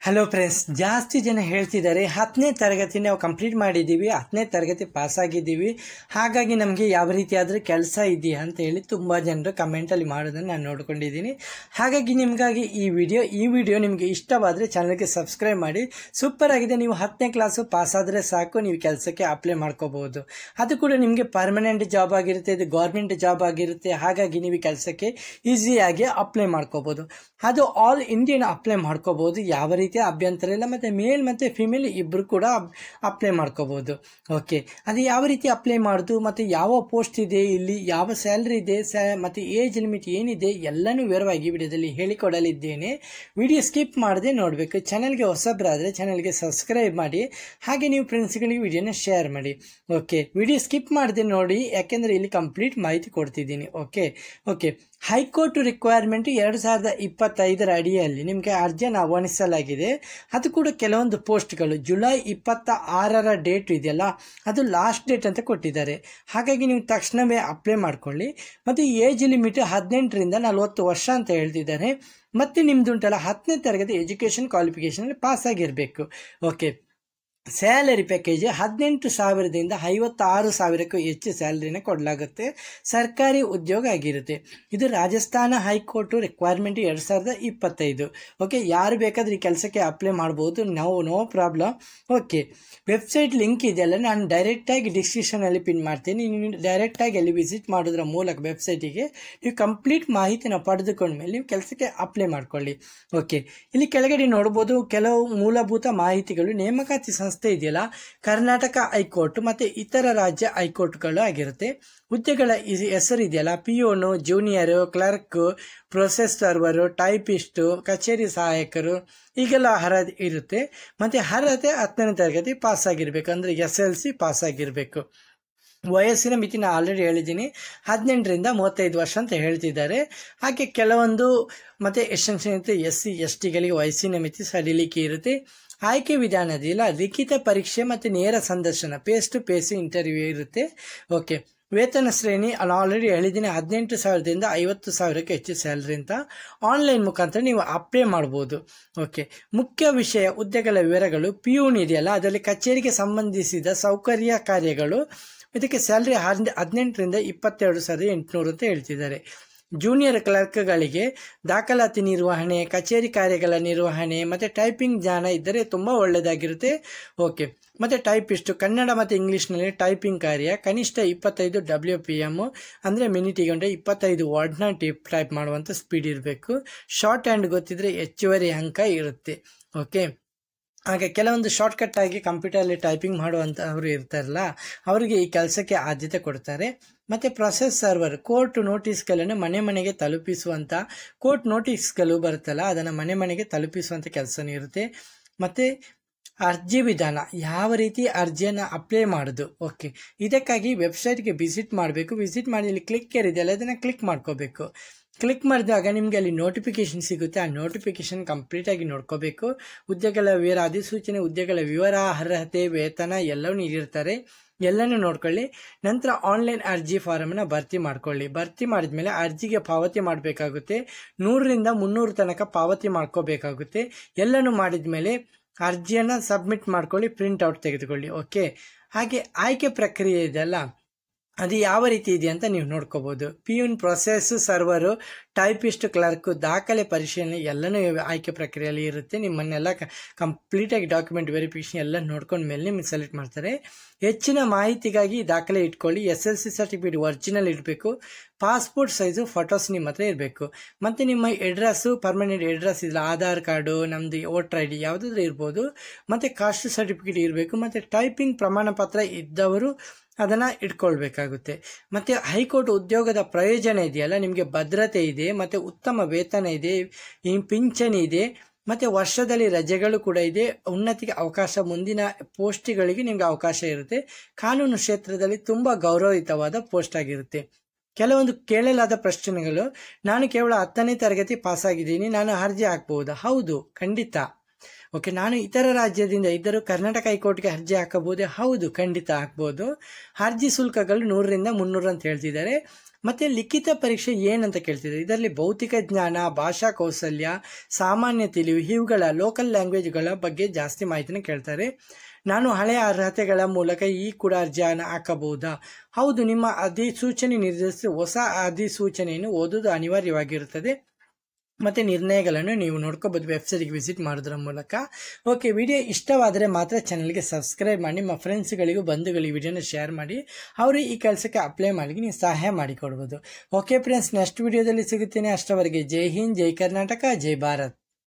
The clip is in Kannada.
ಹಲೋ ಫ್ರೆಂಡ್ಸ್, ಜಾಸ್ತಿ ಜನ ಹೇಳ್ತಿದ್ದಾರೆ 10ನೇ ತರಗತಿ ನಾವು ಕಂಪ್ಲೀಟ್ ಮಾಡಿದ್ದೀವಿ, 10ನೇ ತರಗತಿ ಪಾಸ್ ಆಗಿದ್ದೀವಿ, ಹಾಗಾಗಿ ನಮಗೆ ಯಾವ ರೀತಿಯಾದರೂ ಕೆಲಸ ಇದೆಯಾ ಅಂತ ಹೇಳಿ ತುಂಬ ಜನರು ಕಮೆಂಟಲ್ಲಿ ಮಾಡೋದನ್ನು ನಾನು ನೋಡ್ಕೊಂಡಿದ್ದೀನಿ. ಹಾಗಾಗಿ ನಿಮಗಾಗಿ ಈ ವಿಡಿಯೋ ನಿಮಗೆ ಇಷ್ಟವಾದರೆ ಚಾನಲ್ಗೆ ಸಬ್ಸ್ಕ್ರೈಬ್ ಮಾಡಿ. ಸೂಪರ್ ಆಗಿದೆ. ನೀವು 10ನೇ ಕ್ಲಾಸು ಪಾಸ್ ಆದರೆ ಸಾಕು, ನೀವು ಕೆಲಸಕ್ಕೆ ಅಪ್ಲೈ ಮಾಡ್ಕೋಬಹುದು. ಅದು ಕೂಡ ನಿಮಗೆ ಪರ್ಮನೆಂಟ್ ಜಾಬ್ ಆಗಿರುತ್ತೆ, ಇದು ಗೌರ್ಮೆಂಟ್ ಜಾಬ್ ಆಗಿರುತ್ತೆ. ಹಾಗಾಗಿ ನೀವು ಕೆಲಸಕ್ಕೆ ಈಸಿಯಾಗಿ ಅಪ್ಲೈ ಮಾಡ್ಕೋಬಹುದು. ಅದು ಆಲ್ ಇಂಡಿಯನ್ ಅಪ್ಲೈ ಮಾಡ್ಕೋಬಹುದು, ಯಾವ ರೀತಿಯ ಅಭ್ಯಂತರ ಇಲ್ಲ. ಮತ್ತು ಮೇಲ್ ಮತ್ತು ಫಿಮೇಲ್ ಇಬ್ಬರು ಕೂಡ ಅಪ್ಲೈ ಮಾಡ್ಕೋಬಹುದು. ಓಕೆ, ಅದು ಯಾವ ರೀತಿ ಅಪ್ಲೈ ಮಾಡೋದು ಮತ್ತು ಯಾವ ಪೋಸ್ಟ್ ಇದೆ, ಇಲ್ಲಿ ಯಾವ ಸ್ಯಾಲ್ರಿ ಇದೆ, ಮತ್ತು ಏಜ್ ಲಿಮಿಟ್ ಏನಿದೆ ಎಲ್ಲನೂ ವಿವರವಾಗಿ ವಿಡಿಯೋದಲ್ಲಿ ಹೇಳಿಕೊಡಲಿದ್ದೇನೆ. ವಿಡಿಯೋ ಸ್ಕಿಪ್ ಮಾಡದೆ ನೋಡಬೇಕು. ಚಾನಲ್ಗೆ ಹೊಸಬರಾದರೆ ಚಾನಲ್ಗೆ ಸಬ್ಸ್ಕ್ರೈಬ್ ಮಾಡಿ, ಹಾಗೆ ನೀವು ಫ್ರೆಂಡ್ಸ್ಗಳಿಗೆ ವಿಡಿಯೋನ ಶೇರ್ ಮಾಡಿ. ಓಕೆ, ವಿಡಿಯೋ ಸ್ಕಿಪ್ ಮಾಡದೆ ನೋಡಿ, ಯಾಕೆಂದರೆ ಇಲ್ಲಿ ಕಂಪ್ಲೀಟ್ ಮಾಹಿತಿ ಕೊಡ್ತಿದ್ದೀನಿ. ಓಕೆ, ಹೈಕೋರ್ಟ್ ರಿಕ್ವೈರ್ಮೆಂಟ್ 2025 ಅಡಿಯಲ್ಲಿ ನಿಮಗೆ ಅರ್ಜಿಯನ್ನು ಆಹ್ವಾನಿಸಲಾಗಿದೆ. ಅದು ಕೂಡ ಕೆಲವೊಂದು ಪೋಸ್ಟ್ಗಳು ಜುಲೈ 26 ಡೇಟ್ ಇದೆಯಲ್ಲ, ಅದು ಲಾಸ್ಟ್ ಡೇಟ್ ಅಂತ ಕೊಟ್ಟಿದ್ದಾರೆ. ಹಾಗಾಗಿ ನೀವು ತಕ್ಷಣವೇ ಅಪ್ಲೈ ಮಾಡ್ಕೊಳ್ಳಿ. ಮತ್ತು ಏಜ್ ಲಿಮಿಟ್ 18ರಿಂದ 40 ವರ್ಷ ಅಂತ ಹೇಳ್ತಿದ್ದಾರೆ. ಮತ್ತು ನಿಮ್ದು ಉಂಟಲ್ಲ 10ನೇ ತರಗತಿ ಎಜುಕೇಷನ್ ಕ್ವಾಲಿಫಿಕೇಷನ್ ಪಾಸ್ ಆಗಿರಬೇಕು. ಓಕೆ, ಸ್ಯಾಲರಿ ಪ್ಯಾಕೇಜ್ 18,000ದಿಂದ 56,000ಕ್ಕೂ ಹೆಚ್ಚು ಸ್ಯಾಲರಿನ ಕೊಡಲಾಗುತ್ತೆ. ಸರ್ಕಾರಿ ಉದ್ಯೋಗ ಆಗಿರುತ್ತೆ. ಇದು ರಾಜಸ್ಥಾನ ಹೈಕೋರ್ಟ್ ರಿಕ್ವೈರ್ಮೆಂಟ್ 2025. ಓಕೆ, ಯಾರು ಬೇಕಾದ್ರೆ ಈ ಕೆಲಸಕ್ಕೆ ಅಪ್ಲೈ ಮಾಡ್ಬೋದು, no problem. Okay, website link ಇದೆಯಲ್ಲ, ನಾನು ಡೈರೆಕ್ಟಾಗಿ ಡಿಸ್ಕ್ರಿಪ್ಷನಲ್ಲಿ ಪಿನ್ ಮಾಡ್ತೀನಿ. ನೀವು ಡೈರೆಕ್ಟಾಗಿ ಅಲ್ಲಿ ವಿಸಿಟ್ ಮಾಡೋದ್ರ ಮೂಲಕ ವೆಬ್ಸೈಟಿಗೆ ನೀವು ಕಂಪ್ಲೀಟ್ ಮಾಹಿತಿನ ಪಡೆದುಕೊಂಡ್ಮೇಲೆ ನೀವು ಕೆಲಸಕ್ಕೆ ಅಪ್ಲೈ ಮಾಡ್ಕೊಳ್ಳಿ. ಓಕೆ, ಇಲ್ಲಿ ಕೆಳಗಡೆ ನೋಡ್ಬೋದು ಕೆಲವು ಮೂಲಭೂತ ಮಾಹಿತಿಗಳು. ನೇಮಕಾತಿ ಸಂಸ್ಥೆ ಇದೆಯಲ್ಲ, ಕರ್ನಾಟಕ ಹೈಕೋರ್ಟ್ ಮತ್ತು ಇತರ ರಾಜ್ಯ ಹೈಕೋರ್ಟ್ಗಳು ಆಗಿರುತ್ತೆ. ಹುದ್ದೆಗಳ ಹೆಸರು ಇದೆಯಲ್ಲ, ಪಿಯೋನು, ಜೂನಿಯರು, ಕ್ಲರ್ಕ್, ಪ್ರೊಸೆಸ್ ಸರ್ವರು, ಟೈಪಿಸ್ಟು, ಕಚೇರಿ ಸಹಾಯಕರು, ಈಗೆಲ್ಲ ಅರ್ಹತೆ ಇರುತ್ತೆ. ಮತ್ತು ಅರ್ಹತೆ 10ನೇ ತರಗತಿ ಪಾಸ್ ಆಗಿರಬೇಕು, ಅಂದರೆ SLC ಪಾಸ್ ಆಗಿರಬೇಕು. ವಯಸ್ಸಿನ ಮಿತಿ ನಾನು ಆಲ್ರೆಡಿ ಹೇಳಿದ್ದೀನಿ, 18ರಿಂದ 35 ವರ್ಷ ಅಂತ ಹೇಳ್ತಿದ್ದಾರೆ. ಹಾಗೆ ಕೆಲವೊಂದು ಮತ್ತು ಎಕ್ಸ್ಟೆನ್ಷನ್ ಇರುತ್ತೆ. SC STಗಳಿಗೆ ವಯಸ್ಸಿನ ಮಿತಿ ಸಡಿಲಿಕೆ ಇರುತ್ತೆ. ಆಯ್ಕೆ ವಿಧಾನದಿಲ್ಲ, ಲಿಖಿತ ಪರೀಕ್ಷೆ ಮತ್ತು ನೇರ ಸಂದರ್ಶನ, ಫೇಸ್ ಟು ಫೇಸ್ ಇಂಟರ್ವ್ಯೂ ಇರುತ್ತೆ. ಓಕೆ, ವೇತನ ಶ್ರೇಣಿ ಆಲ್ರೆಡಿ ಹೇಳಿದ್ದೀನಿ, 18,000ದಿಂದ 50,000ಕ್ಕೆ ಹೆಚ್ಚು ಸ್ಯಾಲ್ರಿ ಅಂತ. ಆನ್ಲೈನ್ ಮುಖಾಂತರ ನೀವು ಅಪ್ಲೈ ಮಾಡ್ಬೋದು. ಓಕೆ, ಮುಖ್ಯ ವಿಷಯ ಹುದ್ದೆಗಳ ವಿವರಗಳು. ಪಿಯೂನ್ ಇದೆಯಲ್ಲ, ಅದರಲ್ಲಿ ಕಚೇರಿಗೆ ಸಂಬಂಧಿಸಿದ ಸೌಕರ್ಯ ಕಾರ್ಯಗಳು. ಇದಕ್ಕೆ ಸ್ಯಾಲ್ರಿ 18ರಿಂದ 22,800 ಅಂತ ಹೇಳ್ತಿದ್ದಾರೆ. ಜೂನಿಯರ್ ಕ್ಲರ್ಕ್ಗಳಿಗೆ ದಾಖಲಾತಿ ನಿರ್ವಹಣೆ, ಕಚೇರಿ ಕಾರ್ಯಗಳ ನಿರ್ವಹಣೆ ಮತ್ತು ಟೈಪಿಂಗ್ ಜ್ಞಾನ ಇದ್ದರೆ ತುಂಬ ಒಳ್ಳೆಯದಾಗಿರುತ್ತೆ. ಓಕೆ, ಮತ್ತು ಟೈಪಿಸ್ಟು ಕನ್ನಡ ಮತ್ತು ಇಂಗ್ಲೀಷ್ನಲ್ಲಿ ಟೈಪಿಂಗ್ ಕಾರ್ಯ, ಕನಿಷ್ಠ 25 WPM ಅಂದರೆ ಮಿನಿಟಿಗೆ 25 ವರ್ಡ್ನ ಟೈಪ್ ಮಾಡುವಂಥ ಸ್ಪೀಡ್ ಇರಬೇಕು. ಶಾರ್ಟ್ ಹ್ಯಾಂಡ್ ಗೊತ್ತಿದ್ರೆ ಹೆಚ್ಚುವರಿ ಅಂಕ ಇರುತ್ತೆ. ಓಕೆ, ಹಾಗೆ ಕೆಲವೊಂದು ಶಾರ್ಟ್ಕಟ್ ಆಗಿ ಕಂಪ್ಯೂಟರಲ್ಲಿ ಟೈಪಿಂಗ್ ಮಾಡುವಂಥವ್ರು ಇರ್ತಾರಲ್ಲ, ಅವರಿಗೆ ಈ ಕೆಲಸಕ್ಕೆ ಆದ್ಯತೆ ಕೊಡ್ತಾರೆ. ಮತ್ತು ಪ್ರೊಸೆಸ್ ಸರ್ವರ್, ಕೋರ್ಟ್ ನೋಟಿಸ್ಗಳನ್ನು ಮನೆಗೆ ತಲುಪಿಸುವಂಥ, ಕೋರ್ಟ್ ನೋಟಿಸ್ಗಳು ಬರುತ್ತಲ್ಲ ಅದನ್ನು ಮನೆಗೆ ತಲುಪಿಸುವಂಥ ಕೆಲಸನೂ ಇರುತ್ತೆ. ಮತ್ತು ಅರ್ಜಿ ವಿಧಾನ, ಯಾವ ರೀತಿ ಅರ್ಜಿಯನ್ನು ಅಪ್ಲೈ ಮಾಡೋದು. ಓಕೆ, ಇದಕ್ಕಾಗಿ ವೆಬ್ಸೈಟ್ಗೆ ವಿಸಿಟ್ ಮಾಡಬೇಕು. ವಿಸಿಟ್ ಮಾಡಿ ಇಲ್ಲಿ ಕ್ಲಿಕ್ ಇದೆಯಲ್ಲ, ಅದನ್ನು ಕ್ಲಿಕ್ ಮಾಡ್ಕೋಬೇಕು. ಕ್ಲಿಕ್ ಮಾಡಿದಾಗ ನಿಮಗೆ ಅಲ್ಲಿ ನೋಟಿಫಿಕೇಶನ್ ಸಿಗುತ್ತೆ. ಆ ನೋಟಿಫಿಕೇಶನ್ ಕಂಪ್ಲೀಟಾಗಿ ನೋಡ್ಕೋಬೇಕು. ಹುದ್ದೆಗಳ ವಿವರ, ಅಧಿಸೂಚನೆ, ಹುದ್ದೆಗಳ ವಿವರ, ಅರ್ಹತೆ, ವೇತನ ಎಲ್ಲವೂ ನೀಡಿರ್ತಾರೆ. ಎಲ್ಲನೂ ನೋಡ್ಕೊಳ್ಳಿ. ನಂತರ ಆನ್ಲೈನ್ ಅರ್ಜಿ ಫಾರಮನ್ನು ಭರ್ತಿ ಮಾಡ್ಕೊಳ್ಳಿ. ಭರ್ತಿ ಮಾಡಿದ್ಮೇಲೆ ಅರ್ಜಿಗೆ ಪಾವತಿ ಮಾಡಬೇಕಾಗುತ್ತೆ. 100ರಿಂದ 300 ತನಕ ಪಾವತಿ ಮಾಡ್ಕೋಬೇಕಾಗುತ್ತೆ. ಎಲ್ಲನೂ ಮಾಡಿದ್ಮೇಲೆ ಅರ್ಜಿಯನ್ನು ಸಬ್ಮಿಟ್ ಮಾಡ್ಕೊಳ್ಳಿ, ಪ್ರಿಂಟ್ಔಟ್ ತೆಗೆದುಕೊಳ್ಳಿ. ಓಕೆ, ಹಾಗೆ ಆಯ್ಕೆ ಪ್ರಕ್ರಿಯೆ ಇದೆಯಲ್ಲ, ಅದು ಯಾವ ರೀತಿ ಇದೆ ಅಂತ ನೀವು ನೋಡ್ಕೋಬೋದು. ಪಿಯೂನ್, ಪ್ರೊಸೆಸ್ ಸರ್ವರು, ಟೈಪಿಸ್ಟ್, ಕ್ಲರ್ಕ್, ದಾಖಲೆ ಪರಿಶೀಲನೆ ಎಲ್ಲನೂ ಆಯ್ಕೆ ಪ್ರಕ್ರಿಯೆಯಲ್ಲಿ ಇರುತ್ತೆ. ನಿಮ್ಮನ್ನೆಲ್ಲ ಕಂಪ್ಲೀಟಾಗಿ ಡಾಕ್ಯುಮೆಂಟ್ ವೆರಿಫಿಕೇಷನ್ ಎಲ್ಲ ನೋಡ್ಕೊಂಡ್ಮೇಲೆ ನಿಮಗೆ ಸೆಲೆಕ್ಟ್ ಮಾಡ್ತಾರೆ. ಹೆಚ್ಚಿನ ಮಾಹಿತಿಗಾಗಿ ದಾಖಲೆ ಇಟ್ಕೊಳ್ಳಿ. SLC ಸರ್ಟಿಫಿಕೇಟ್ ಒರಿಜಿನಲ್ ಇರಬೇಕು. ಪಾಸ್ಪೋರ್ಟ್ ಸೈಜು ಫೋಟೋಸ್ ನಿಮ್ಮ ಹತ್ರ ಇರಬೇಕು. ಮತ್ತು ನಿಮ್ಮ ಅಡ್ರೆಸ್ಸು, ಪರ್ಮನೆಂಟ್ ಅಡ್ರೆಸ್ ಇಲ್ಲ, ಆಧಾರ್ ಕಾರ್ಡು, ನಮ್ಮದು ವೋಟರ್ ID ಯಾವುದಾದ್ರೂ ಇರ್ಬೋದು. ಮತ್ತು ಕಾಸ್ಟ್ ಸರ್ಟಿಫಿಕೇಟ್ ಇರಬೇಕು. ಮತ್ತು ಟೈಪಿಂಗ್ ಪ್ರಮಾಣ ಪತ್ರ ಇದ್ದವರು ಅದನ್ನು ಇಟ್ಕೊಳ್ಬೇಕಾಗುತ್ತೆ. ಮತ್ತು ಹೈಕೋರ್ಟ್ ಉದ್ಯೋಗದ ಪ್ರಯೋಜನ ಇದೆಯಲ್ಲ, ನಿಮಗೆ ಭದ್ರತೆ ಇದೆ, ಮತ್ತು ಉತ್ತಮ ವೇತನ ಇದೆ, ಪಿಂಚಣಿ ಇದೆ, ಮತ್ತು ವರ್ಷದಲ್ಲಿ ರಜೆಗಳು ಕೂಡ ಇದೆ, ಉನ್ನತಿಗೆ ಅವಕಾಶ, ಮುಂದಿನ ಪೋಸ್ಟ್ಗಳಿಗೆ ನಿಮಗೆ ಅವಕಾಶ ಇರುತ್ತೆ. ಕಾನೂನು ಕ್ಷೇತ್ರದಲ್ಲಿ ತುಂಬ ಗೌರವಯುತವಾದ ಪೋಸ್ಟ್ ಆಗಿರುತ್ತೆ. ಕೆಲವೊಂದು ಕೇಳಲಾದ ಪ್ರಶ್ನೆಗಳು, ನಾನು ಕೇವಲ 10ನೇ ತರಗತಿ ಪಾಸ್ ಆಗಿದ್ದೀನಿ, ನಾನು ಅರ್ಜಿ ಹಾಕ್ಬಹುದಾ? ಹೌದು, ಖಂಡಿತ. ಓಕೆ, ನಾನು ಇತರ ರಾಜ್ಯದಿಂದ ಇದ್ದರೂ ಕರ್ನಾಟಕ ಹೈಕೋರ್ಟ್ಗೆ ಅರ್ಜಿ ಹಾಕಬಹುದೇ? ಹೌದು, ಖಂಡಿತ ಹಾಕ್ಬೋದು. ಅರ್ಜಿ ಶುಲ್ಕಗಳು 100ರಿಂದ 300 ಅಂತ ಹೇಳ್ತಿದ್ದಾರೆ. ಮತ್ತು ಲಿಖಿತ ಪರೀಕ್ಷೆ ಏನಂತ ಕೇಳ್ತಿದ್ದಾರೆ. ಇದರಲ್ಲಿ ಭೌತಿಕ ಜ್ಞಾನ, ಭಾಷಾ ಕೌಶಲ್ಯ, ಸಾಮಾನ್ಯ ತಿಳಿವು, ಇವುಗಳ ಲೋಕಲ್ ಲ್ಯಾಂಗ್ವೇಜ್ಗಳ ಬಗ್ಗೆ ಜಾಸ್ತಿ ಮಾಹಿತಿನ ಕೇಳ್ತಾರೆ. ನಾನು ಹಳೆಯ ಅರ್ಹತೆಗಳ ಮೂಲಕ ಕೂಡ ಅರ್ಜಿಯನ್ನು ಹಾಕಬಹುದಾ? ಹೌದು, ನಿಮ್ಮ ಅಧಿಸೂಚನೆ ನಿರ್ಧರಿಸಿ ಹೊಸ ಅಧಿಸೂಚನೆಯನ್ನು ಓದೋದು ಅನಿವಾರ್ಯವಾಗಿರುತ್ತದೆ. ಮತ್ತು ನಿರ್ಣಯಗಳನ್ನು ನೀವು ನೋಡ್ಕೋಬೋದು ವೆಬ್ಸೈಟ್ಗೆ ವಿಸಿಟ್ ಮಾಡೋದ್ರ ಮೂಲಕ. ಓಕೆ, ವಿಡಿಯೋ ಇಷ್ಟವಾದರೆ ಮಾತ್ರ ಚಾನಲ್ಗೆ ಸಬ್ಸ್ಕ್ರೈಬ್ ಮಾಡಿ, ನಿಮ್ಮ ಫ್ರೆಂಡ್ಸ್ಗಳಿಗೂ ಬಂಧುಗಳಿಗೆ ವಿಡಿಯೋನ ಶೇರ್ ಮಾಡಿ, ಅವರು ಈ ಕೆಲಸಕ್ಕೆ ಅಪ್ಲೈ ಮಾಡಿ ನೀವು ಸಹಾಯ ಮಾಡಿಕೊಡ್ಬೋದು. ಓಕೆ ಫ್ರೆಂಡ್ಸ್, ನೆಕ್ಸ್ಟ್ ವಿಡಿಯೋದಲ್ಲಿ ಸಿಗುತ್ತೇನೆ. ಅಷ್ಟವರೆಗೆ ಜೈ ಹಿಂದ್, ಜೈ ಕರ್ನಾಟಕ, ಜೈ ಭಾರತ್.